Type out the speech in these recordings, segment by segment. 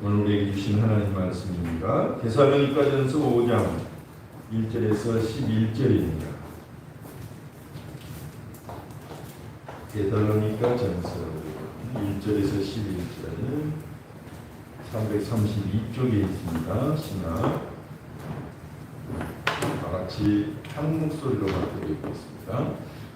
오늘 우리에게 주신 하나님 말씀입니다. 데살로니가전서 5장 1절에서 11절입니다. 데살로니가전서 1절에서 11절 332쪽에 있습니다. 신학 다같이 한 목소리로 받고 있겠습니다.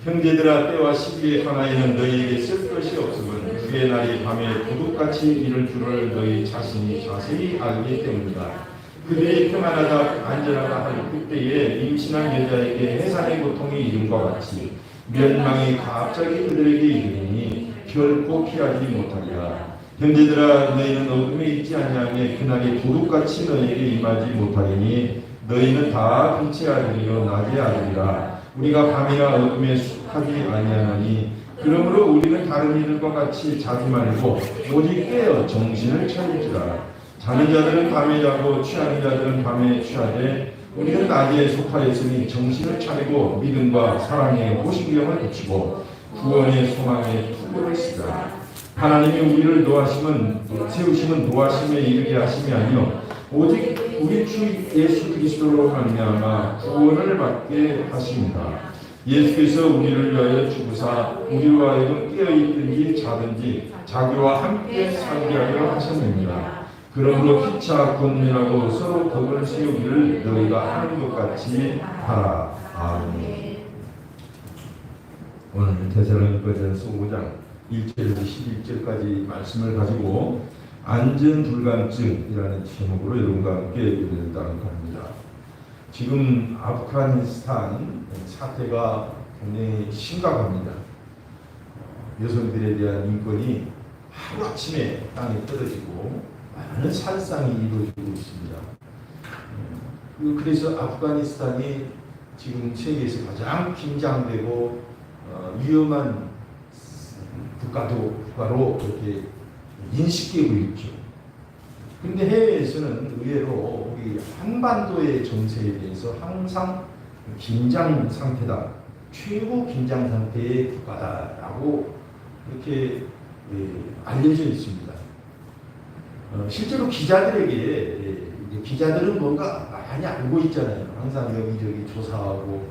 형제들아, 때와 시기에 하나에는 너희에게 쓸 것이 없음은 주의 날이 밤에 도둑같이 이를 줄을 너희 자신이 자세히 알기 때문이다. 그들이 평안하다 안전하다 할 그때에 임신한 여자에게 해산의 고통이 이름과 같이 멸망이 갑자기 그들에게 이르니 결코 피하지 못하리라. 형제들아, 너희는 어둠에 있지 아니하며 그날이 도둑같이 너희에게 임하지 못하리니 너희는 다 빛의 아들이요 낮의 아들이라. 우리가 밤이나 어둠에 속하지 아니하나니 그러므로 우리는 다른 이들과 같이 자지 말고 오직 깨어 정신을 차릴지라. 자는 자들은 밤에 자고 취하는 자들은 밤에 취하되 우리는 낮에 속하였으니 정신을 차리고 믿음과 사랑에 호심경을 붙이고 구원의 소망에 투구를 쓰자. 하나님이 우리를 세우심은 노하심에 이르게 하심이 아니요 오직 우리 주 예수 그리스도로 말미암아 구원을 받게 하십니다. 예수께서 우리를 위하여 죽으사 우리와 하여금 깨어있든지 자든지 자기와 함께 살게 하려 하셨느니라. 그러므로 피차 권면하고 서로 덕을 세우기를 너희가 하는 것 같이 하라. 아멘. 오늘 데살로니가전서 5장 1절에서 11절까지 말씀을 가지고 안전불감증이라는 제목으로 여러분과 함께 읽는다고 합니다. 지금 아프가니스탄 사태가 굉장히 심각합니다. 여성들에 대한 인권이 하루아침에 땅에 떨어지고 많은 살상이 이루어지고 있습니다. 그래서 아프가니스탄이 지금 세계에서 가장 긴장되고 위험한 국가로 이렇게 인식되고 있죠. 그런데 해외에서는 의외로 우리 한반도의 정세에 대해서 항상 긴장 상태다, 최고 긴장 상태의 국가다라고 이렇게 알려져 있습니다. 실제로 기자들에게 기자들은 뭔가 많이 알고 있잖아요. 항상 여기저기 조사하고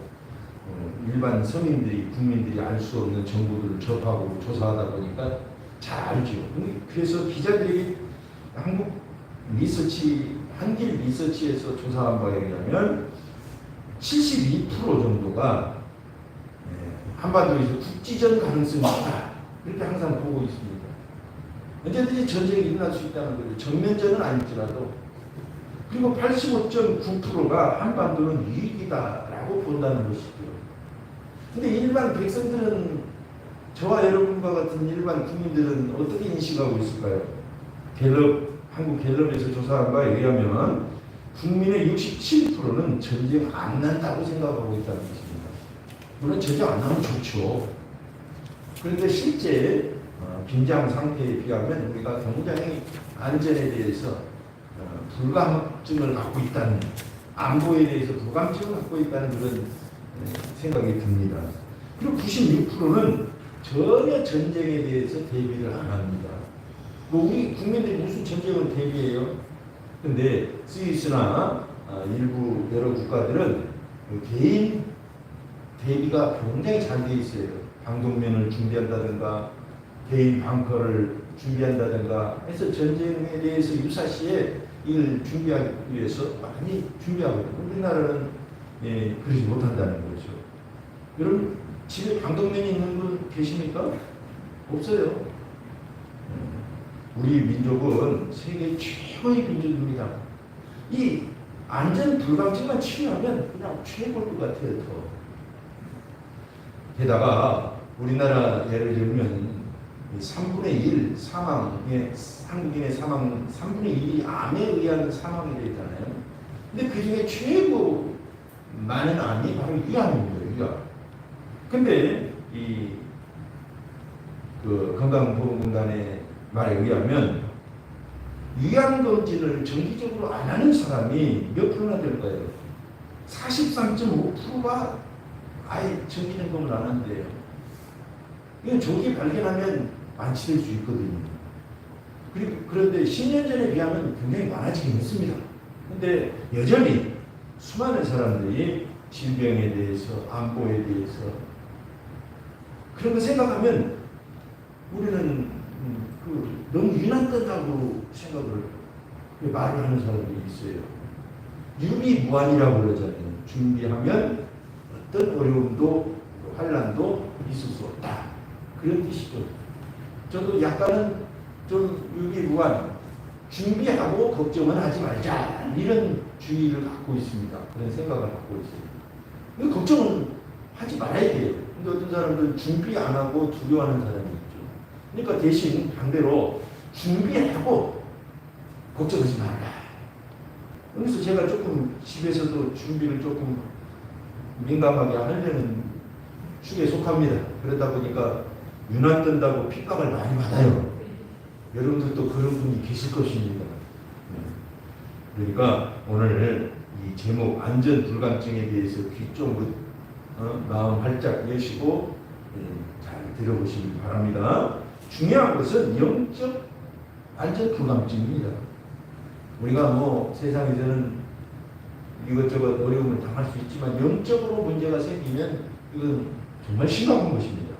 일반 국민들이 알 수 없는 정보들을 접하고 조사하다 보니까 잘 알죠. 그래서 기자들이 한길 리서치에서 조사한 바에 의하면 72% 정도가 한반도에서 국지전 가능성이 있다. 그렇게 항상 보고 있습니다. 언제든지 전쟁이 일어날 수 있다는 거죠. 정면전은 아닐지라도. 그리고 85.9%가 한반도는 위기다라고 본다는 것이죠. 근데 일반 백성들은, 저와 여러분과 같은 일반 국민들은 어떻게 인식하고 있을까요? 한국 갤럽에서 조사한 바에 의하면 국민의 67%는 전쟁 안 난다고 생각하고 있다는 것입니다. 물론 전쟁 안 나면 좋죠. 그런데 실제 긴장 상태에 비하면 우리가 굉장히 안전에 대해서 불감증을 갖고 있다는, 안보에 대해서 불감증을 갖고 있다는 그런 생각이 듭니다. 그리고 96%는 전혀 전쟁에 대해서 대비를 안 합니다. 우리 국민들이 무슨 전쟁을 대비해요? 근데 스위스나 일부 여러 국가들은 개인 대비가 굉장히 잘 돼 있어요. 방독면을 준비한다든가 개인 벙커를 준비한다든가 해서 전쟁에 대해서 유사시에 이걸 준비하기 위해서 많이 준비하거든요. 우리나라는 그러지 못한다는 거죠. 여러분 집에 방독면이 있는 분 계십니까? 없어요. 우리 민족은 세계 최고의 민족입니다. 이 안전 불감증만 치유하면 그냥 최고일 것 같아요. 더. 게다가 우리나라 예를 들면 3분의 1 사망의, 한국인의 사망 3분의 1이 암에 의한 사망이 되잖아요. 근데 그 중에 최고 많은 암이 바로 위암입니다. 위암. 근데 그 건강보험공단의 말에 의하면 위암검진을 정기적으로 안 하는 사람이 몇 프로나 될까요? 43.5%가 아예 정기점검을 안 한대요. 이건 조기 발견하면 완치될 수 있거든요. 그런데 10년 전에 비하면 굉장히 많아지긴 했습니다. 근데 여전히 수많은 사람들이 질병에 대해서, 안보에 대해서 그런 거 생각하면 우리는 너무 유난된다고 생각을 말을 하는 사람들이 있어요. 유비무환이라고 그러잖아요. 준비하면 어떤 어려움도 환난도 있을 수 없다. 그런 뜻이죠. 저도 약간은 좀 유비무환, 준비하고 걱정은 하지 말자, 이런 주의를 갖고 있습니다. 그런 생각을 갖고 있어요. 걱정은 하지 말아야 돼요. 근데 어떤 사람들은 준비 안 하고 두려워하는 사람이 있죠. 그러니까 대신 반대로 준비하고 걱정하지 말라. 그래서 제가 조금 집에서도 준비를 조금 민감하게 하려는 축에 속합니다. 그러다 보니까 유난 뜬다고 핍박을 많이 받아요. 여러분들도 그런 분이 계실 것입니다. 그러니까 오늘 이 제목 안전불감증에 대해서 귀 쫑긋 마음 활짝 여시고 잘 들어보시기 바랍니다. 중요한 것은 영적 안전불감증입니다. 우리가 뭐 세상에서는 이것저것 어려움을 당할 수 있지만 영적으로 문제가 생기면 이건 정말 심각한 것입니다.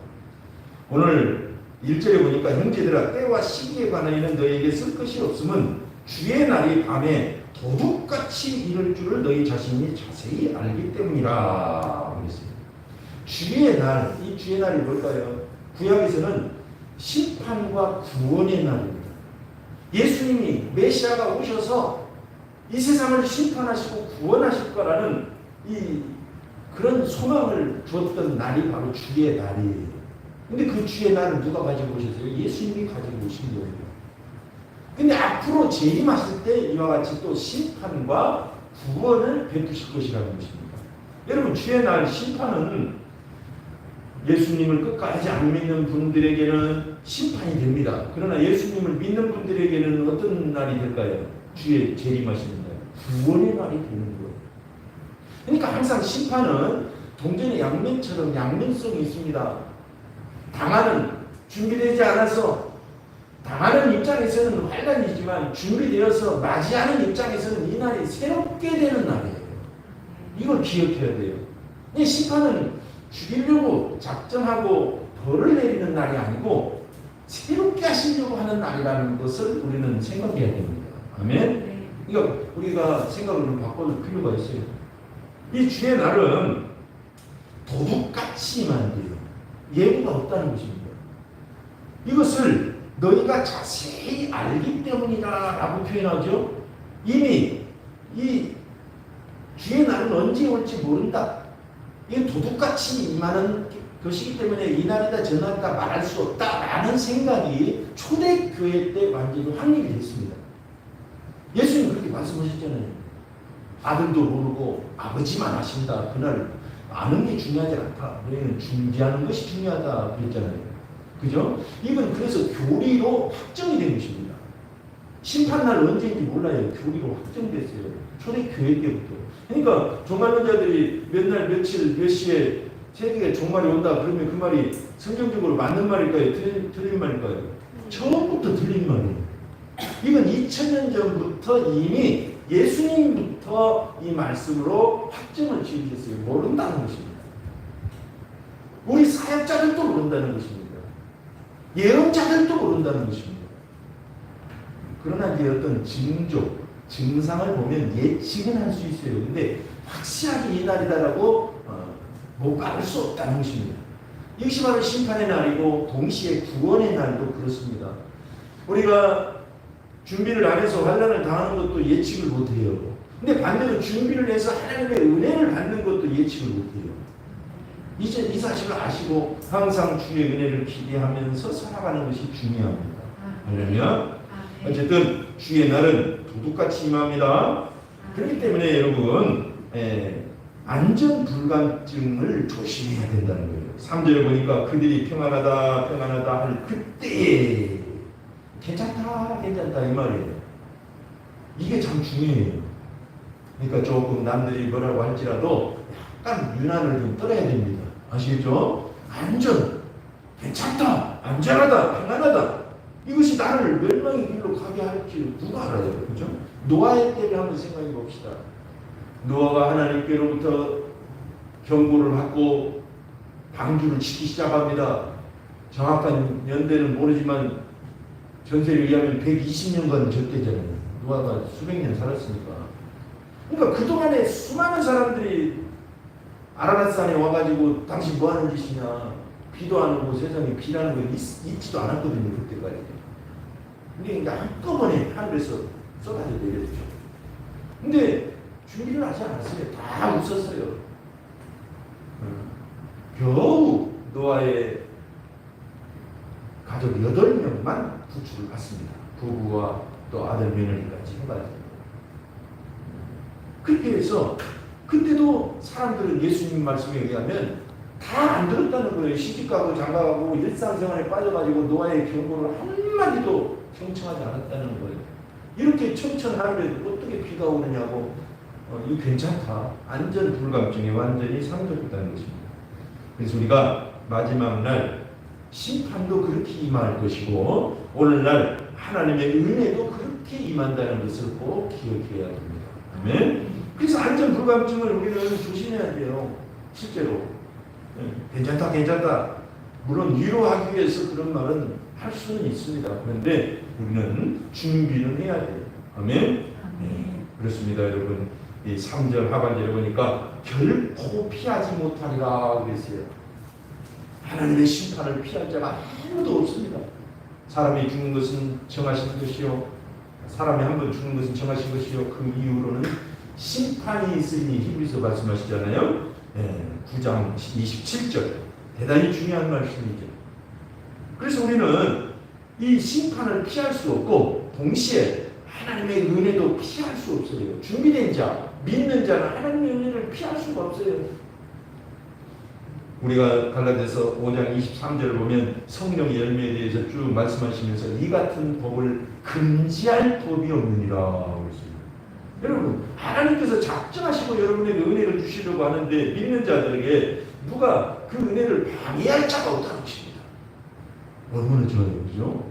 오늘 1절에 보니까 형제들아 때와 시기에 관하여는 너희에게 쓸 것이 없음은 주의 날이 밤에 도둑같이 이를 줄을 너희 자신이 자세히 알기 때문이라 그랬습니다. 주의 날, 이 주의 날이 뭘까요? 구약에서는 심판과 구원의 날입니다. 예수님이 메시아가 오셔서 이 세상을 심판하시고 구원하실 거라는 그런 소망을 주었던 날이 바로 주의 날이에요. 근데 그 주의 날을 누가 가지고 오셨어요? 예수님이 가지고 오신 거예요. 근데 앞으로 재림하실 때 이와 같이 또 심판과 구원을 베푸실 것이라는 것입니다. 여러분, 주의 날 심판은 예수님을 끝까지 안 믿는 분들에게는 심판이 됩니다. 그러나 예수님을 믿는 분들에게는 어떤 날이 될까요? 주의 재림하시는 날, 구원의 날이 되는 거예요. 그러니까 항상 심판은 동전의 양면처럼 양면성이 있습니다. 당하는, 준비되지 않아서 당하는 입장에서는 환난이지만 준비되어서 맞이하는 입장에서는 이 날이 새롭게 되는 날이에요. 이걸 기억해야 돼요. 이 심판은 죽이려고 작정하고 벌을 내리는 날이 아니고 새롭게 하시려고 하는 날이라는 것을 우리는 생각해야 됩니다. 아멘? 그러니까 우리가 생각을 좀 바꿔줄 필요가 있어요. 이 주의 날은 도둑같이만 돼요. 예고가 없다는 것입니다. 이것을 너희가 자세히 알기 때문이다 라고 표현하죠. 이미 이 주의 날은 언제 올지 모른다. 이게 도둑같이 임하는 것이기 때문에 이 날이다 저 날이다 말할 수 없다라는 생각이 초대교회 때 완전히 확립이 됐습니다. 예수님 그렇게 말씀하셨잖아요. 아들도 모르고 아버지만 아신다. 그날 아는 게 중요하지 않다. 너희는 준비하는 것이 중요하다 그랬잖아요. 그죠? 이건 그래서 교리로 확정이 된 것입니다. 심판날 언제인지 몰라요. 교리로 확정됐어요. 초대교회 때부터. 그러니까 종말론자들이 몇 날 며칠 몇 시에 세계에 종말이 온다 그러면 그 말이 성경적으로 맞는 말일까요? 틀린 말일까요? 처음부터 틀린 말이에요. 이건 2000년 전부터 이미 예수님부터 이 말씀으로 확정을 지으셨어요. 모른다는 것입니다. 우리 사역자들도 모른다는 것입니다. 예언자들도 모른다는 것입니다. 그러나 이제 어떤 징조, 증상을 보면 예측은 할 수 있어요. 근데 확실하게 이 날이다라고 말할 수 없다는 것입니다. 이것이 바로 심판의 날이고 동시에 구원의 날도 그렇습니다. 우리가 준비를 안 해서 환난을 당하는 것도 예측을 못해요. 근데 반대로 준비를 해서 하나님의 은혜를 받는 것도 예측을 못해요. 이제 이 사실을 아시고 항상 주의 은혜를 기대하면서 살아가는 것이 중요합니다. 하려면 어쨌든 주의 날은 도둑같이 임합니다. 그렇기 때문에 여러분 안전불감증을 조심해야 된다는 거예요. 3절에 보니까 그들이 평안하다 평안하다 할 그때 괜찮다 괜찮다 이 말이에요. 이게 참 중요해요. 그러니까 조금 남들이 뭐라고 할지라도 약간 유난을 좀 떨어야 됩니다. 아시겠죠? 안전, 괜찮다, 안전하다, 평안하다. 이것이 나를 멸망의 길로 가게 할지 누가 알아요? 그죠? 노아의 때를 한번 생각해 봅시다. 노아가 하나님께로부터 경고를 받고 방주를 짓기 시작합니다. 정확한 연대는 모르지만 전세에 의하면 120년간 적대잖아요. 노아가 수백 년 살았으니까. 그러니까 그동안에 수많은 사람들이 아라랏산에 와가지고 당신 뭐 하는 짓이냐, 비도 안 오고 세상에 비라는 건 있지도 않았거든요, 그때까지. 근데 이제 한꺼번에 하늘에서 쏟아져 내렸죠. 근데 준비를 하지 않았어요. 다 웃었어요. 겨우 노아의 가족 8명만 구출을 받습니다. 부부와 또 아들 며느리까지 해가지고. 그렇게 해서 그때도 사람들은 예수님 말씀에 의하면 다 안 들었다는 거예요. 시집가고 장가가고 일상생활에 빠져가지고 노아의 경고를 한마디도 경청하지 않았다는 거예요. 이렇게 청천하늘에 어떻게 비가 오느냐고 이거 괜찮다. 안전 불감증에 완전히 사로잡혔다는 것입니다. 그래서 우리가 마지막 날 심판도 그렇게 임할 것이고 오늘날 하나님의 은혜도 그렇게 임한다는 것을 꼭 기억해야 됩니다. 아멘. 그래서 안전 불감증을 우리는 조심해야 돼요. 실제로 괜찮다 괜찮다 물론 위로하기 위해서 그런 말은 할 수는 있습니다. 그런데 우리는 준비는 해야 돼요. 아멘. 네, 그렇습니다. 여러분 이 3절 하반절에 보니까 결코 피하지 못하리라 그랬어요. 하나님의 심판을 피할 자가 아무도 없습니다. 사람이 죽는 것은 정하신 것이요 사람이 한 번 죽는 것은 정하신 것이요 그 이후로는 심판이 있으니 히브리서 말씀하시잖아요. 9장 27절 대단히 중요한 말씀이죠. 그래서 우리는 이 심판을 피할 수 없고 동시에 하나님의 은혜도 피할 수 없어요. 준비된 자, 믿는 자는 하나님의 은혜를 피할 수가 없어요. 우리가 갈라디아서 5장 23절을 보면 성령의 열매에 대해서 쭉 말씀하시면서 이 같은 법을 금지할 법이 없느니라 그랬습니다. 여러분 하나님께서 작정하시고 여러분에게 은혜를 주시려고 하는데 믿는 자들에게 누가 그 은혜를 방해할 자가 없다는 것입니다. 얼마나 좋아요, 그죠?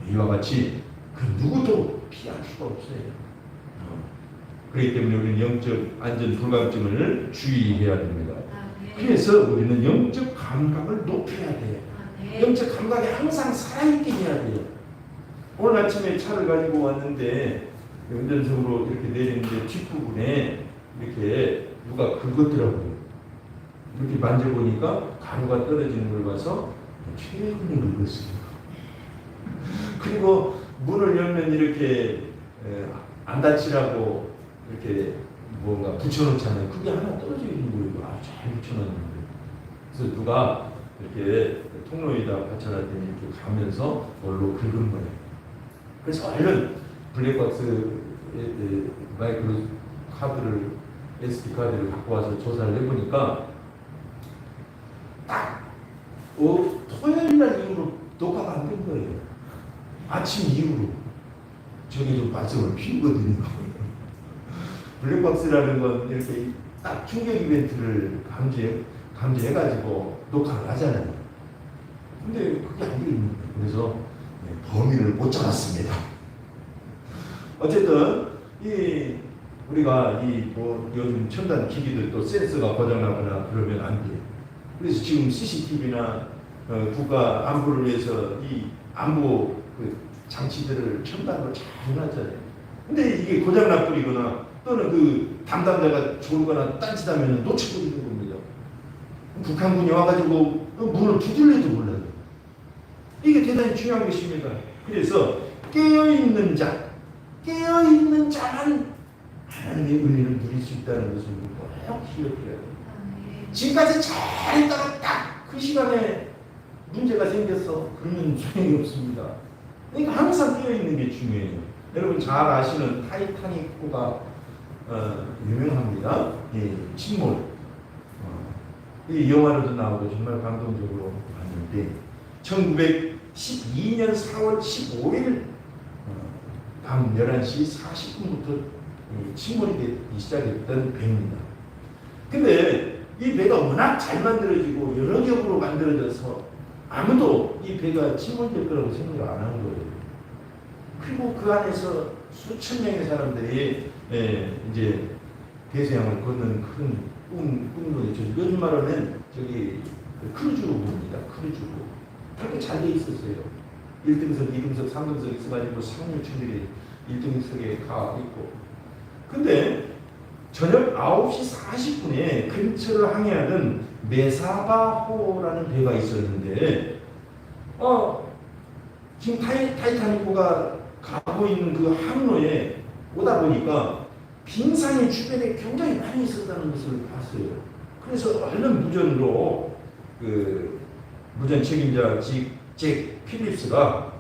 이와 같이 그 누구도 피할 수가 없어요. 그렇기 때문에 우리는 영적 안전 불감증을 주의해야 됩니다. 그래서 우리는 영적 감각을 높여야 돼요. 영적 감각이 항상 살아있게 해야 돼요. 오늘 아침에 차를 가지고 왔는데 운전석으로 이렇게 내리는데 뒷부분에 이렇게 누가 긁었더라고요. 이렇게 만져보니까 가루가 떨어지는 걸 봐서 최근에 긁었어요. 그리고 문을 열면 이렇게 안 다치라고 이렇게 뭔가 붙여놓잖아요. 그게 하나 떨어져 있는 거예요. 잘 붙여놨는데. 그래서 누가 이렇게 통로에다 받쳐놨더니 이렇게 가면서 뭘로 긁은 거예요. 그래서 얼른 블랙박스 마이크로 카드를 SD 카드를 갖고 와서 조사를 해보니까 딱 토요일날 이후로 녹화가 안 된 거예요. 아침 이후로 저기 좀 말씀을 피우거든요. 블랙박스라는 건 이렇게 딱 충격 이벤트를 감지해가지고 녹화를 하잖아요. 근데 그게 안 돼 있는 거예요. 그래서 범인을 못 잡았습니다. 어쨌든 우리가 요즘 첨단 기기들 또 센서가 고장나거나 그러면 안 돼요. 그래서 지금 CCTV나 국가 안보를 위해서 이 안보 그 장치들을 첨단으로 잘 해놨잖아요. 근데 이게 고장나 버리거나 또는 그 담당자가 졸거나 딴짓하면 놓쳐버리는 겁니다. 북한군이 와가지고 문을 두들려도 몰라요. 이게 대단히 중요한 것입니다. 그래서 깨어있는 자만 하나님의 은혜를 누릴 수 있다는 것을 꼭 기억해야 돼요. 지금까지 잘했다가 딱 그 시간에 문제가 생겼어. 그러면 소용이 없습니다. 그러니까 항상 깨어있는 게 중요해요. 여러분 잘 아시는 타이타닉호가 유명합니다. 침몰. 이 영화로도 나오고 정말 감동적으로 봤는데 1912년 4월 15일 밤 11시 40분부터 침몰이 되기 시작했던 배입니다. 근데 이 배가 워낙 잘 만들어지고 여러 겹으로 만들어져서 아무도 이 배가 침몰될 거라고 생각을 안 한 거예요. 그리고 그 안에서 수천 명의 사람들이 이제 대서양을 걷는 큰 꿈로죠. 요즘 말하면 저기 크루즈로입니다. 크루즈로. 그렇게 잘 돼 있었어요. 1등석, 2등석, 3등석 있어가지고 상류층들이 1등석에 가 있고. 근데 저녁 9시 40분에 근처를 항해하던 메사바호라는 배가 있었는데, 지금 타이타닉호가 가고 있는 그 항로에 오다 보니까 빙산이 주변에 굉장히 많이 있었다는 것을 봤어요. 그래서 얼른 무전으로 그 무전 책임자 잭 필립스가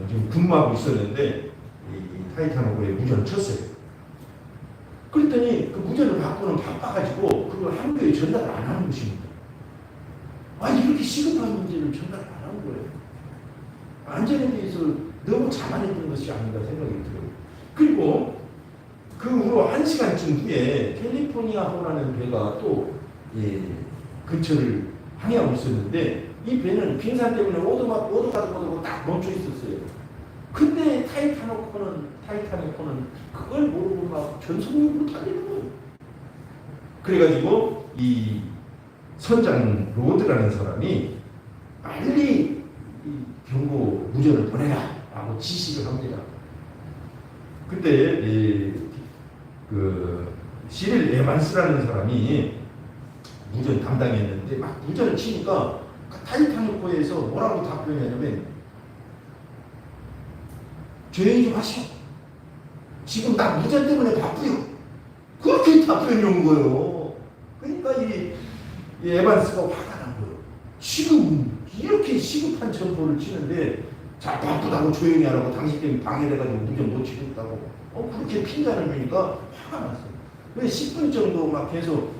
지금 근무하고 있었는데 이 타이타닉호에 무전을 쳤어요. 그랬더니 그 무전을 받고는 바빠가지고 그걸 항로에 전달 안 하는 것입니다. 이렇게 시급한 문제를 전달 안 한 거예요. 안전에 대해서 너무 자만했던 것이 아닌가 생각이 들어요. 그리고 그 후로 1시간쯤 후에 캘리포니아호라는 배가 또 근처를 항해하고 있었는데 이 배는 빙산 때문에 오도가도 딱 멈춰 있었어요. 근데 타이타닉호는 그걸 모르고 막 전속력으로 달리는 거예요. 그래가지고 이 선장 로드라는 사람이 빨리 경고 무전을 보내라 라고 지시를 합니다. 그때 그 시릴 에반스라는 사람이 무전 담당했는데 막 무전을 치니까 타이타닉호에서 뭐라고 답변하냐면 조용히 좀 하시오. 지금 나 무전 때문에 바쁘요. 그렇게 답변이 온 거예요. 그러니까 이 에반스가 화가 난 거예요. 지금 이렇게 시급한 전보를 치는데 자 바쁘다고 조용히 하라고 당신 때문에 방해돼가지고 무전 못 치겠다고 그렇게 핀잔을 주니까 화가 났어요. 그래서 10분 정도 막 계속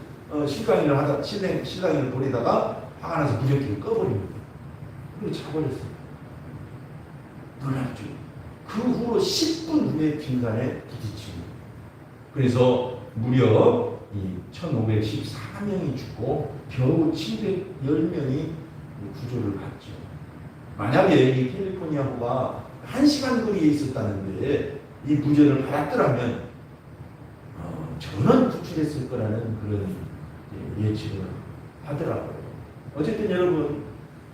실강의를 벌이다가 화가 나서 무전기를 꺼버립니다. 그리고 자버렸어요. 놀랍죠. 그 후로 10분 후에 빙산에 부딪힙니다. 그래서 무려 1514명이 죽고 겨우 710명이 구조를 받죠. 만약에 이 캘리포니아호가 1시간 거리에 있었다는데 이 무전을 받았더라면 전원 구출했을 거라는 그런 예측을 하더라고요. 어쨌든 여러분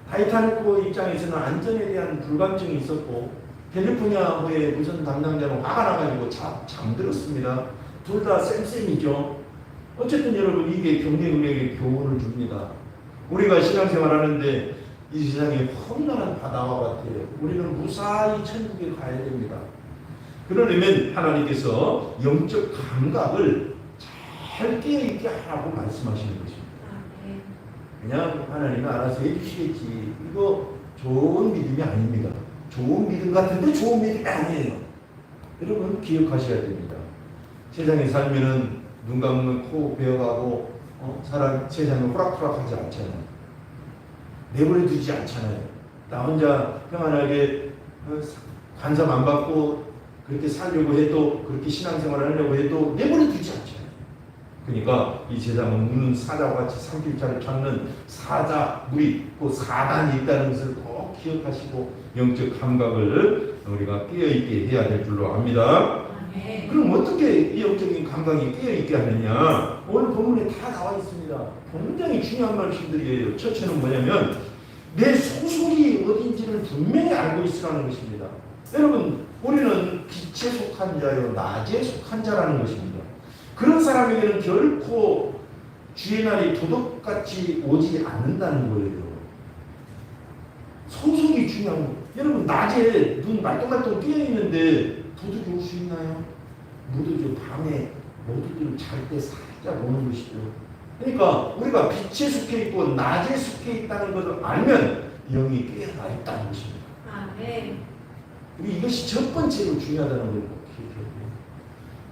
타이타닉호 입장에서는 안전에 대한 불감증이 있었고 캘리포니아호의 무선 담당자는 화가 나가지고 잠들었습니다. 둘 다 쌤쌤이죠. 어쨌든 여러분 이게 경쟁력에 교훈을 줍니다. 우리가 신앙생활하는데 이 세상에 험난한 바다와 같아요. 우리는 무사히 천국에 가야 됩니다. 그러려면 하나님께서 영적 감각을 잘 깨어있게 하라고 말씀하시는 것입니다. 그냥 하나님은 알아서 해주시겠지. 이거 좋은 믿음이 아닙니다. 좋은 믿음 같은데 좋은 믿음이 아니에요. 여러분 기억하셔야 됩니다. 세상에 살면은 눈 감으면 코 베어가고 세상을 호락호락하지 않잖아요. 내버려 두지 않잖아요. 나 혼자 평안하게 간섭 안 받고 그렇게 살려고 해도 그렇게 신앙생활을 하려고 해도 내버려 두지 않잖아요. 그러니까 이 세상은 무는 사자와 같이 삼킬자를 찾는 사자, 무리, 그 사단이 있다는 것을 꼭 기억하시고 영적 감각을 우리가 깨어있게 해야 될 줄로 압니다. 그럼 어떻게 이 영적인 감각이 깨어있게 하느냐? 오늘 본문에 다 나와 있습니다. 굉장히 중요한 말씀들이에요. 첫째는 뭐냐면 내 소속이 어딘지를 분명히 알고 있으라는 것입니다. 여러분 우리는 빛에 속한 자요 낮에 속한 자라는 것입니다. 그런 사람에게는 결코 주의 날이 도둑같이 오지 않는다는 거예요. 소속이 중요한 거예요. 여러분 낮에 눈 말똥말똥 끼어있는데 도둑이 올 수 있나요? 모두들 밤에 모두들 잘 때 살짝 오는 것이죠. 그러니까 우리가 빛에 속해 있고 낮에 속해 있다는 것을 알면 영이 깨어나 있다는 것입니다. 이것이 첫 번째로 중요하다는 걸 기억해야 돼요.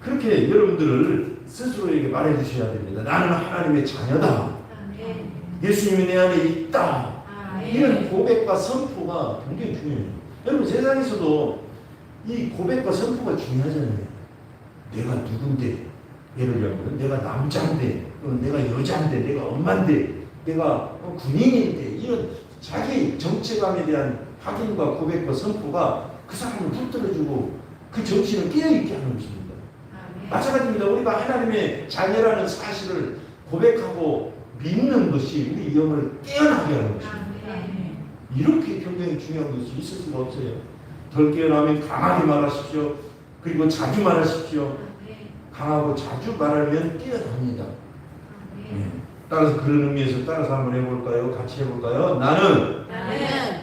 그렇게 여러분들을 스스로에게 말해주셔야 됩니다. 나는 하나님의 자녀다. 예수님이 내 안에 있다. 이런 고백과 선포가 굉장히 중요해요. 여러분 세상에서도 이 고백과 선포가 중요하잖아요. 내가 누군데, 예를 들면 내가 남자인데, 내가 여자인데, 내가 엄마인데 내가 군인인데 이런 자기 정체감에 대한 확인과 고백과 선포가 그 사람을 붙들어주고 그 정신을 깨어있게 하는 것입니다. 마찬가지입니다. 우리가 하나님의 자녀라는 사실을 고백하고 믿는 것이 우리 영을 깨어나게 하는 것입니다. 이렇게 굉장히 중요한 것이 있을 수가 없어요. 덜 깨어나면 강하게 말하십시오. 그리고 자주 말하십시오. 강하고 자주 말하면 깨어납니다. 따라서 그런 의미에서 따라서 한번 해볼까요? 같이 해볼까요? 나는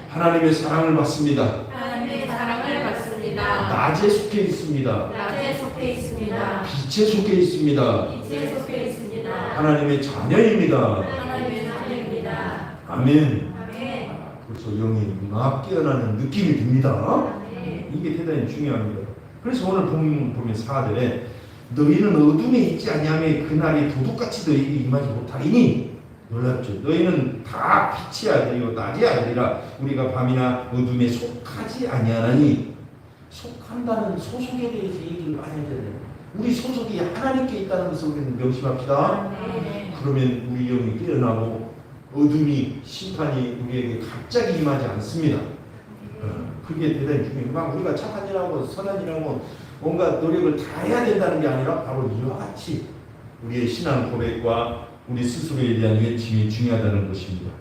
하나님의 사랑을 받습니다. 하나님의 사랑을 받습니다. 낮에 속해 있습니다. 낮에 속해 있습니다. 빛에 속해 있습니다. 빛에 속해 있습니다. 하나님의 자녀입니다. 하나님의 자녀입니다. 아멘. 아멘. 그래서 영이 막 깨어나는 느낌이 듭니다. 아멘. 이게 대단히 중요합니다. 그래서 오늘 보면 4절에 너희는 어둠에 있지 아니하면 그날이 도둑같이 너희에게 임하지 못하리니 놀랍죠. 너희는 다 빛의 아들이요 낮의 아들이라 우리가 밤이나 어둠에 속하지 아니하나니 속한다는 소속에 대해서 얘기를 많이 하잖아요. 우리 소속이 하나님께 있다는 것을 우리는 명심합시다. 그러면 우리 영이 깨어나고 어둠이 심판이 우리에게 갑자기 임하지 않습니다. 그게 대단히 중요해요. 막 우리가 착한 일하고 선한 일하고 뭔가 노력을 다 해야 된다는 게 아니라 바로 이와 같이 우리의 신앙 고백과 우리 스스로에 대한 외침이 중요하다는 것입니다.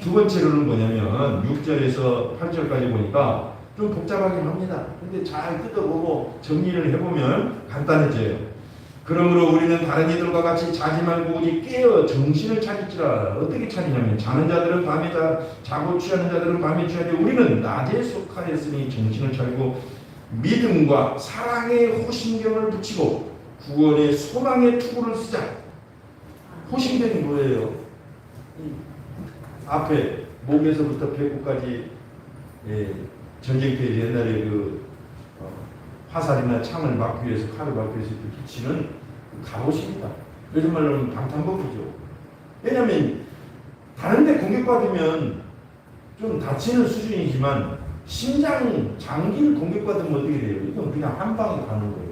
두 번째로는 뭐냐면 6절에서 8절까지 보니까 좀 복잡하긴 합니다. 근데 잘 뜯어보고 정리를 해보면 간단해져요. 그러므로 우리는 다른 이들과 같이 자지 말고 오직 깨어 정신을 차릴지라. 어떻게 차리냐면 자는 자들은 밤에 자고 취하는 자들은 밤에 취하되 우리는 낮에 속하였으니 정신을 차리고 믿음과 사랑의 호신경을 붙이고 구원의 소망의 투구를 쓰자. 호신경이 뭐예요? 앞에 목에서부터 배꼽까지 전쟁터에 옛날에 화살이나 창을 막기 위해서 칼을 막기 위해서 붙이는 갑옷입니다. 요즘 말로 하면 방탄복이죠. 왜냐하면 다른 데 공격받으면 좀 다치는 수준이지만 심장 장기를 공격받으면 어떻게 돼요? 이건 그냥 한 방에 가는 거예요.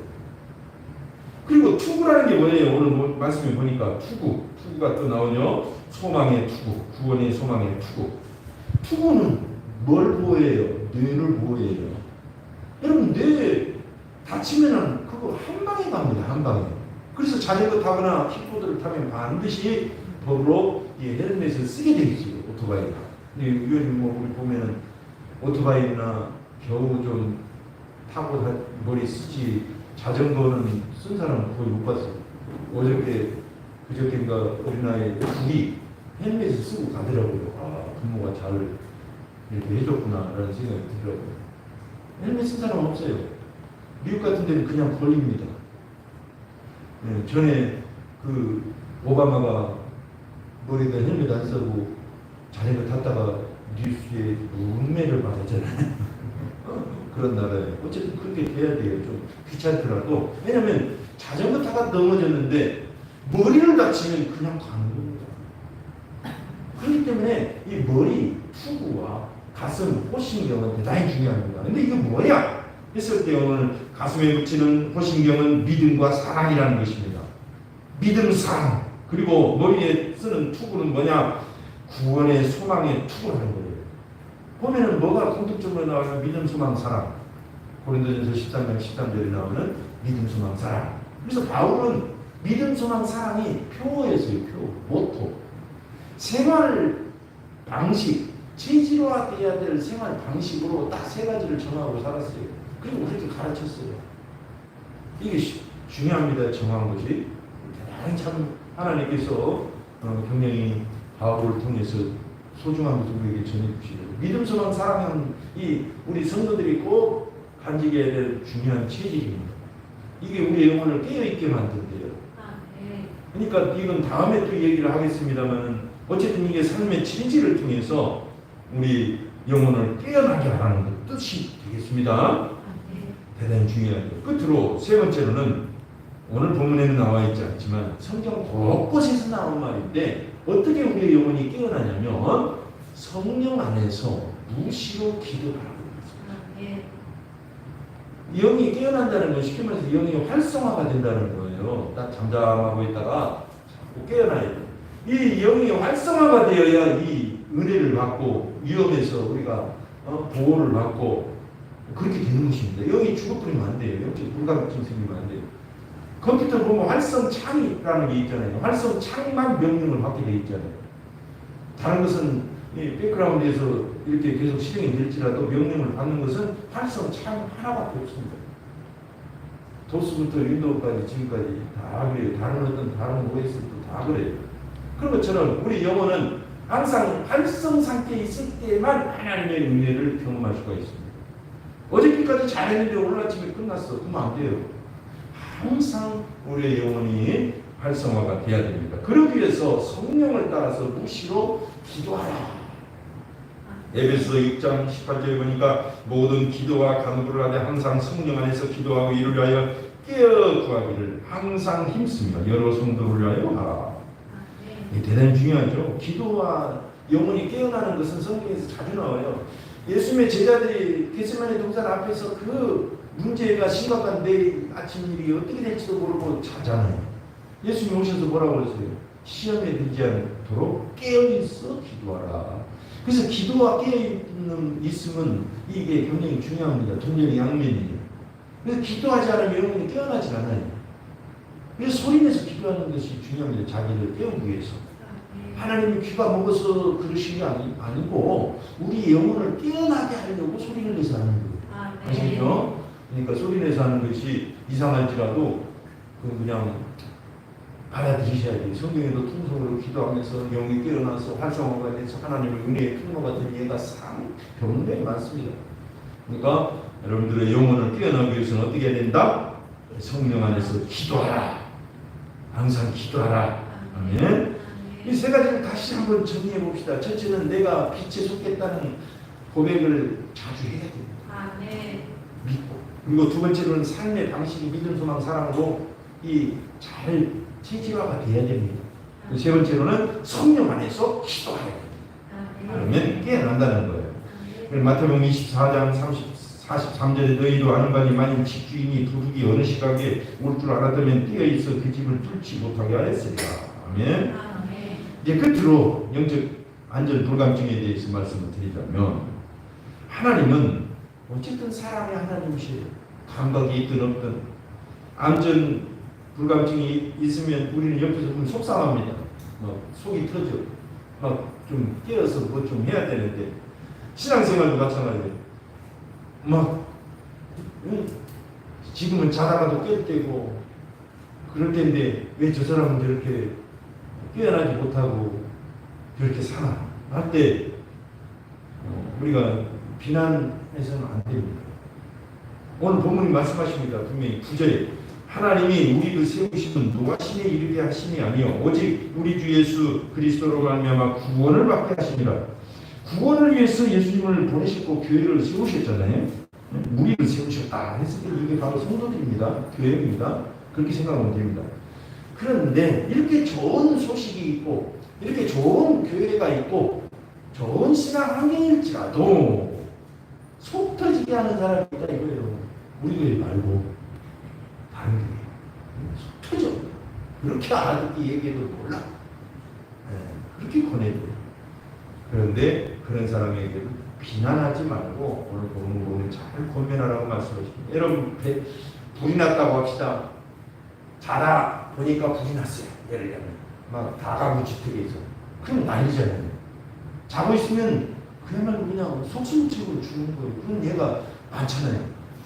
그리고 투구라는 게 뭐예요? 오늘 말씀에 보니까 투구가 또 나오죠. 소망의 투구, 구원의 소망의 투구. 투구는 뭘 보호해요? 뇌를 보호해요. 여러분 뇌 다치면은 그거 한 방에 갑니다. 한 방에. 그래서 자전거 타거나 킥보드를 타면 반드시 법으로 이 헬멧을 쓰게 되어 있어요. 오토바이가. 근데 요즘 우리 보면은 오토바이나 겨우 좀 타고 머리 쓰지 자전거는 쓴 사람은 거의 못 봤어요. 그저께인가 어린아이 둘이 헬멧을 쓰고 가더라고요. 아, 부모가 잘 이렇게 해줬구나라는 생각이 들더라고요. 헬멧 쓴 사람 없어요. 미국 같은 데는 그냥 걸립니다. 전에 오바마가 머리에다 헬멧 안 쓰고 자전거 탔다가 뉴스에 문매를 받았잖아요. 그런 나라에 어쨌든 그렇게 돼야 돼요. 좀 귀찮더라도. 왜냐하면 자전거 타다 넘어졌는데 머리를 다치면 그냥 가는 겁니다. 그렇기 때문에 이 머리 투구와 가슴 호신경은 대단히 중요합니다. 근데 이게 뭐냐 했을 때 오늘 가슴에 붙이는 호신경은 믿음과 사랑이라는 것입니다. 믿음, 사랑. 그리고 머리에 쓰는 투구는 뭐냐? 구원의 소망의 투구라는 거예요. 보면은 뭐가 공통점으로 나와요? 믿음, 소망, 사랑. 고린도전서 13장 13절에 나오는 믿음, 소망, 사랑. 그래서 바울은 믿음, 소망, 사랑이 표어였어요. 표, 모토. 생활 방식, 체질화돼야 될 생활 방식으로 딱 세 가지를 정하고 살았어요. 그리고 우리도 가르쳤어요. 이게 중요합니다. 정한 것이. 대단히 참 하나님께서 굉장히 바울을 통해서 소중한 것을 우리에게 전해주시고 믿음, 소망, 사랑은 이 우리 성도들이 꼭 간직해야 될 중요한 체질입니다. 이게 우리 영혼을 깨어있게 만든대요. 그러니까 이건 다음에 또 얘기를 하겠습니다만 어쨌든 이게 삶의 체질을 통해서 우리 영혼을 깨어나게 하라는 것 뜻이 되겠습니다. 대단히 중요하죠. 끝으로 세 번째로는 오늘 본문에는 나와 있지 않지만 성경 곳곳에서 나온 말인데 어떻게 우리의 영혼이 깨어나냐면 성령 안에서 무시로 기도하라고 했습니다. 영이 깨어난다는 건 쉽게 말해서 영이 활성화가 된다는 거예요. 딱 잠잠하고 있다가 자꾸 깨어나야 돼요. 이 영이 활성화가 되어야 이 은혜를 받고 위험에서 우리가 보호를 받고 그렇게 되는 것입니다. 영이 죽어버리면 안 돼요. 영적 불가능성 생기면 안 돼요. 컴퓨터 보면 활성창이라는 게 있잖아요. 활성창만 명령을 받게 돼 있잖아요. 다른 것은 이 백그라운드에서 이렇게 계속 실행이 될지라도 명령을 받는 것은 활성창 하나밖에 없습니다. 도스부터 윈도우까지 지금까지 다 그래요. 다른 OS도 다 그래요. 그런 것처럼 우리 영혼은 항상 활성 상태에 있을 때만 하나님의 은혜를 경험할 수가 있습니다. 어저께까지 잘했는데 오늘 아침에 끝났어. 그러면 안 돼요. 항상 우리의 영혼이 활성화가 돼야 됩니다. 그러기 위해서 성령을 따라서 무시로 기도하라. 에베소 6장 18절에 보니까 모든 기도와 간구를 하되 항상 성령 안에서 기도하고 이를 위하여 깨어 구하기를 항상 힘씁니다. 여러 성도를 위하여 하라. 이게 대단히 중요하죠. 기도와 영혼이 깨어나는 것은 성경에서 자주 나와요. 예수님의 제자들이 겟세마네 동산 앞에서 그 문제가 심각한 내일 아침 일이 어떻게 될지도 모르고 자잖아요. 예수님이 오셔서 뭐라고 그러세요? 시험에 들지 않도록 깨어있어 기도하라. 그래서 기도와 깨어있으면 이게 굉장히 중요합니다. 동력의 양면이에요. 그래서 기도하지 않으면 영혼이 깨어나지 않아요. 그래서 소리내서 기도하는 것이 중요합니다. 자기를 깨우기 위해서. 하나님이 귀가 먹어서 그러신 게 아니고 우리 영혼을 깨어나게 하려고 소리를 내서 하는 거예요. 아시죠? 그러니까 소리내서 하는 것이 이상할지라도 그냥 받아들이셔야 돼요. 성경에도 통성으로 기도하면서 영이 깨어나서 활성화가 돼서 하나님의 은혜의 통로 같은 예가 굉장히 많습니다. 그러니까 여러분들의 영혼을 깨어나기 위해서는 어떻게 해야 된다? 성령 안에서 기도하라. 항상 기도하라. 아멘. 이 세 가지를 다시 한번 정리해 봅시다. 첫째는 내가 빛에 속했다는 고백을 자주 해야 됩니다. 믿고. 그리고 두 번째로는 삶의 방식이 믿음, 소망, 사랑으로 잘 체질화가 돼야 됩니다. 세 번째로는 성령 안에서 기도해야 됩니다. 그러면 깨어난다는 거예요. 마태복음 24장 43절에 너희도 아는 바니 만일 집주인이 도둑이 어느 시각에 올 줄 알았다면 뛰어있어 그 집을 뚫지 못하게 하였으리라. 아멘. 이제 끝으로 영적 안전 불감증에 대해서 말씀을 드리자면 하나님은 어쨌든 사랑의 하나님이시에요. 감각이 있든 없든 안전 불감증이 있으면 우리는 옆에서 보면 속상합니다. 속이 터져. 좀 깨어서 뭐 좀 해야 되는데 신앙생활도 마찬가지예요. 지금은 자다가도 깰 때고 그럴 텐데 왜 저 사람은 저렇게 깨어나지 못하고 저렇게 사나 할 때 우리가 비난해서는 안 됩니다. 오늘 본문이 말씀하십니다. 분명히 9절에 하나님이 우리를 세우시면 누가 신에 이르게 하심이 아니요 오직 우리 주 예수 그리스도로 말미암아 구원을 받게 하십니다. 구원을 위해서 예수님을 보내셨고 교회를 세우셨잖아요. 우리를 세우셨다 했을 때 이게 바로 성도들입니다. 교회입니다. 그렇게 생각하면 됩니다. 그런데 이렇게 좋은 소식이 있고 이렇게 좋은 교회가 있고 좋은 신앙 환경일지라도 속 터지게 하는 사람이 있다 이거예요. 우리 교회 말고 다른 교회 속 터져. 그렇게 알아듣기 얘기해도 몰라. 그렇게 권해줘요. 그런데 그런 사람에게도 비난하지 말고 오늘 본문 보면 잘 권면하라고 말씀하십니다. 여러분 불이 났다고 합시다. 자다 보니까 불이 났어요. 예를 들면 막 다가구 주택에서 그럼 난리잖아요. 자고 있으면 그야말로 그냥 속수무책으로 죽는 거예요. 그런 예가 많잖아요.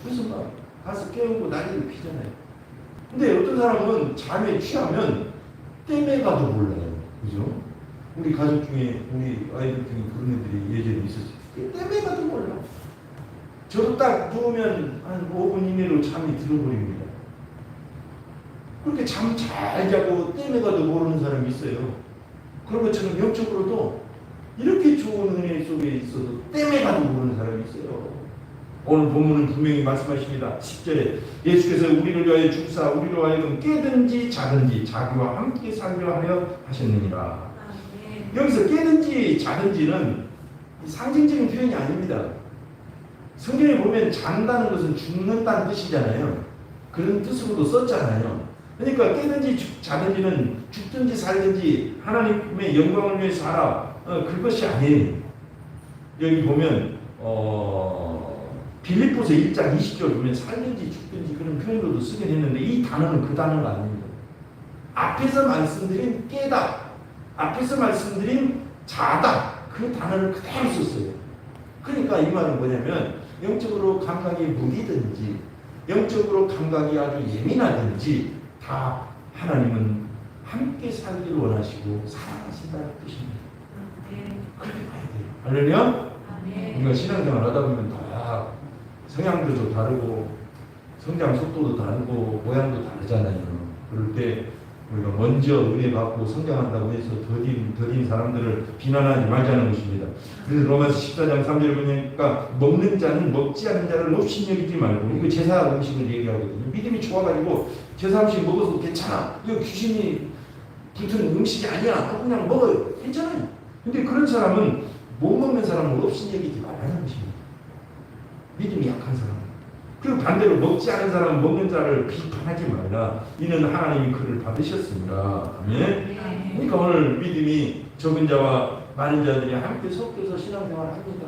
그래서 막 가서 깨우고 난리를 피잖아요. 근데 어떤 사람은 잠에 취하면 땜에 가도 몰라요. 그죠? 우리 가족 중에 우리 아이들 중에 그런 애들이 예전에 있었어요. 땜에 가도 몰라. 저도 딱 누우면 한 5분 이내로 잠이 들어버립니다. 그렇게 잠 잘 자고 땜에 가도 모르는 사람이 있어요. 그런 것처럼 영적으로도 이렇게 좋은 은혜 속에 있어도 땜에 가도 모르는 사람이 있어요. 오늘 본문은 분명히 말씀하십니다. 10절에 예수께서 우리를 위하여 죽사 우리로 하여금 깨든지 자든지 자기와 함께 살려 하려 하셨느니라. 여기서 깨든지 자든지는 상징적인 표현이 아닙니다. 성경에 보면 잔다는 것은 죽는다는 뜻이잖아요. 그런 뜻으로도 썼잖아요. 그러니까 깨든지 자든지는 죽든지 살든지 하나님의 영광을 위해서 살아. 그것이 아니에요. 여기 보면 빌립보서 1장 20절 보면 살든지 죽든지 그런 표현으로도 쓰긴 했는데 이 단어는 그 단어가 아닙니다. 앞에서 말씀드린 깨다, 앞에서 말씀드린 자다 그 단어를 그대로 썼어요. 그러니까 이 말은 뭐냐면 영적으로 감각이 무디든지 영적으로 감각이 아주 예민하든지 다 하나님은 함께 살기를 원하시고 사랑하신다는 뜻입니다. 그렇게 봐야 돼요. 할렐루야? 우리가 신앙생활 하다 보면 다 성향도 좀 다르고 성장 속도도 다르고 모양도 다르잖아요. 그럴 때 우리가 먼저 은혜 받고 성장한다고 해서 더딘 사람들을 비난하지 말자는 것입니다. 그래서 로마서 14장 3절에 보니까 먹는 자는 먹지 않는 자를 없이 여기지 말고, 이거 제사 음식을 얘기하거든요. 믿음이 좋아가지고 제사 음식 먹어도 괜찮아, 이거 귀신이 붙은 음식이 아니야, 그냥 먹어요, 괜찮아요. 근데 그런 사람은 못 먹는 사람을 없이 여기지 말라는 것입니다. 믿음이 약한 사람. 그리고 반대로 먹지 않은 사람은 먹는 자를 비판하지 말라. 이는 하나님이 그를 받으셨습니다. 아멘. 그러니까 오늘 믿음이 적은 자와 많은 자들이 함께 섞여서 신앙생활을 합니다.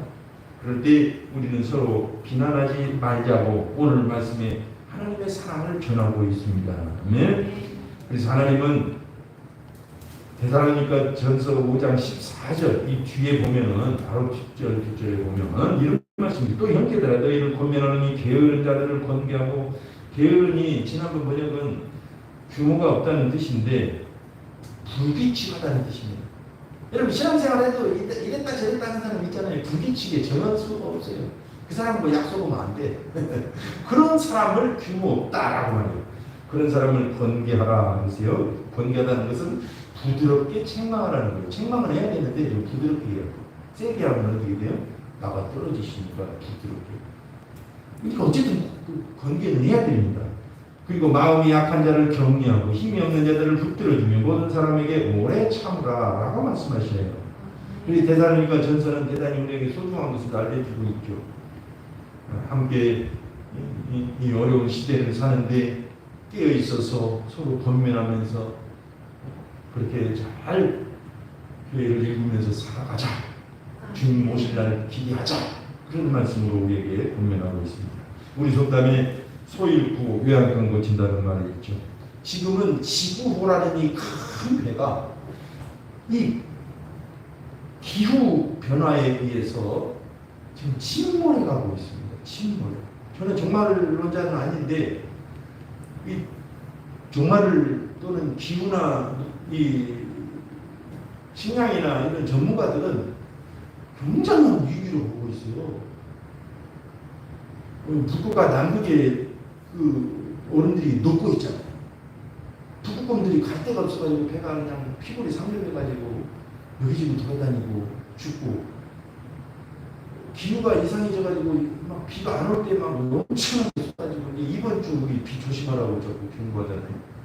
그럴 때 우리는 서로 비난하지 말자고 오늘 말씀에 하나님의 사랑을 전하고 있습니다. 아멘. 그래서 하나님은 데살로니가 전서 5장 14절 이 뒤에 보면은 바로 뒷절에 보면은 이런 말씀입니다. 또 형제들아 너희를 권면하느니 게으른 자들을 권계하고, 게으르니 지난번 번역은 규모가 없다는 뜻인데 불규칙하다는 뜻입니다. 여러분 신앙생활에도 이랬다 저랬다 하는 사람 있잖아요. 불규칙에 정할 수가 없어요. 그 사람 뭐 약속하면 안 돼. 그런 사람을 규모 없다라고 말해요. 그런 사람을 권계하라 하세요. 권계하다는 것은 부드럽게 책망하라는 거예요. 책망을 해야 되는데 좀 부드럽게 해요. 세게 하면 어떻게 돼요? 나가 떨어지시니까 부드럽게. 그러니까 어쨌든 권계는 해야 됩니다. 그리고 마음이 약한 자를 격려하고 힘이 없는 자들을 붙들어주며 모든 사람에게 오래 참으라라고 말씀하시네요. 그리고 데살로니가 전서는 대단히 우리에게 소중한 것을 알려주고 있죠. 함께 이 어려운 시대를 사는데 깨어 있어서 서로 권면하면서 그렇게 잘 교회를 읽으면서 살아가자. 주님 오실 날을 기대하자. 그런 말씀으로 우리에게 권면하고 있습니다. 우리 속담에 소 잃고 요양병 고친다는 말이 있죠. 지금은 지구호라는 이 큰 배가 이 기후 변화에 의해서 지금 침몰해 가고 있습니다. 침몰. 저는 종말론자는 아닌데 이 종말 또는 기후나 이 식량이나 이런 전문가들은 굉장한 위기로 보고 있어요. 북극과 남극에 그 어른들이 녹고 있잖아요. 북극곰들이 갈 데가 없어가지고 배가 그냥 피골이 상륙해가지고 여기저기 돌아다니고 죽고, 기후가 이상해져가지고 막 비가 안 올 때 막 엄청나게 쏟아지고, 이번 주 우리 비 조심하라고 자꾸 경고하잖아요.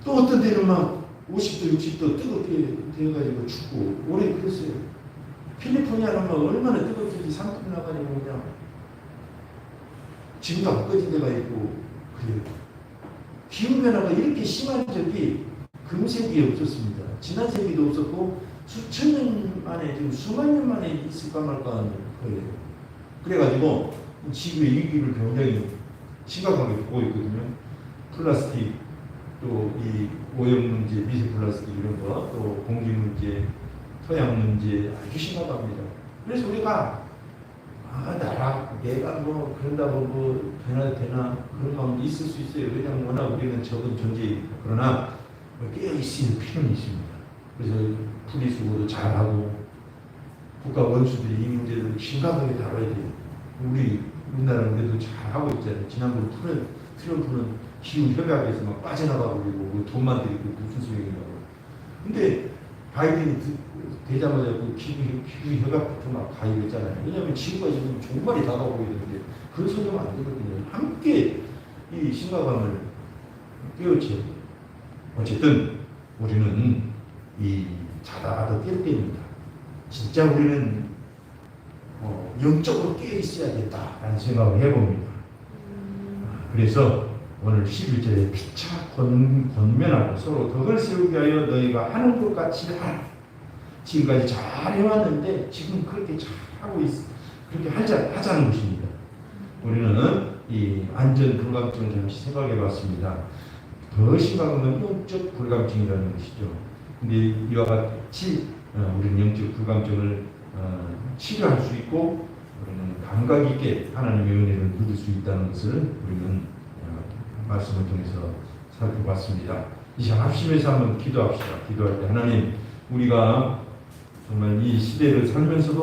또 어떤 데는 막 50도 60도 뜨겁게 되어가지고 죽고, 올해 그랬어요. 캘리포니아는 막 얼마나 뜨겁든지 산불 나가지고 그냥 지금도 안 꺼진 데가 있고 그래요. 기후변화가 이렇게 심한 적이 금세기에 없었습니다. 지난 세기도 없었고 수천 년 만에, 지금 수만 년 만에 있을까 말까 하는 거예요. 그래가지고 지구의 위기를 굉장히 심각하게 보고 있거든요. 플라스틱, 또 이 오염 문제, 미세 플라스틱 이런 거, 또 공기 문제, 토양 문제 아주 심각합니다. 그래서 우리가 내가 뭐 그런다고 뭐 되나 그런 마음도 있을 수 있어요. 왜냐하면 워낙 우리는 적은 존재이고. 그러나 깨어 있을 필요는 있습니다. 그래서 분리수거도 잘하고 국가 원수들이 이 문제를 심각하게 다뤄야 돼요. 우리나라는 그래도 잘하고 있잖아요. 지난번 트럼프는 기후 협약에서 막 빠져나가고 그러고 돈만 들이고 무슨 소용이냐고. 근데 바이든이 되자마자 그 기후 협약부터 막 가입했잖아요. 왜냐하면 지구가 지금 종말이 다가오고 있는데 그런 소리 하면 안 되거든요. 함께 이 심각함을 깨우쳐야 돼요. 어쨌든 우리는 이 자다가도 깰 때입니다. 진짜 우리는 영적으로 깨어 있어야 된다라는 생각을 해봅니다. 그래서 오늘 11절에 피차 권면하고 서로 덕을 세우게 하여 너희가 하는 것 같이 하라. 지금까지 잘 해왔는데 지금 그렇게 잘하고 있어. 그렇게 하자는 것입니다. 우리는 이 안전 불감증을 잠시 생각해 봤습니다. 더 심각한 건 영적 불감증이라는 것이죠. 근데 이와 같이 우리는 영적 불감증을 치료할 수 있고 우리는 감각 있게 하나님의 은혜를 누릴 수 있다는 것을 우리는 말씀을 통해서 살펴봤습니다. 이 시간 합심해서 한번 기도합시다. 기도할 때 하나님, 우리가 정말 이 시대를 살면서도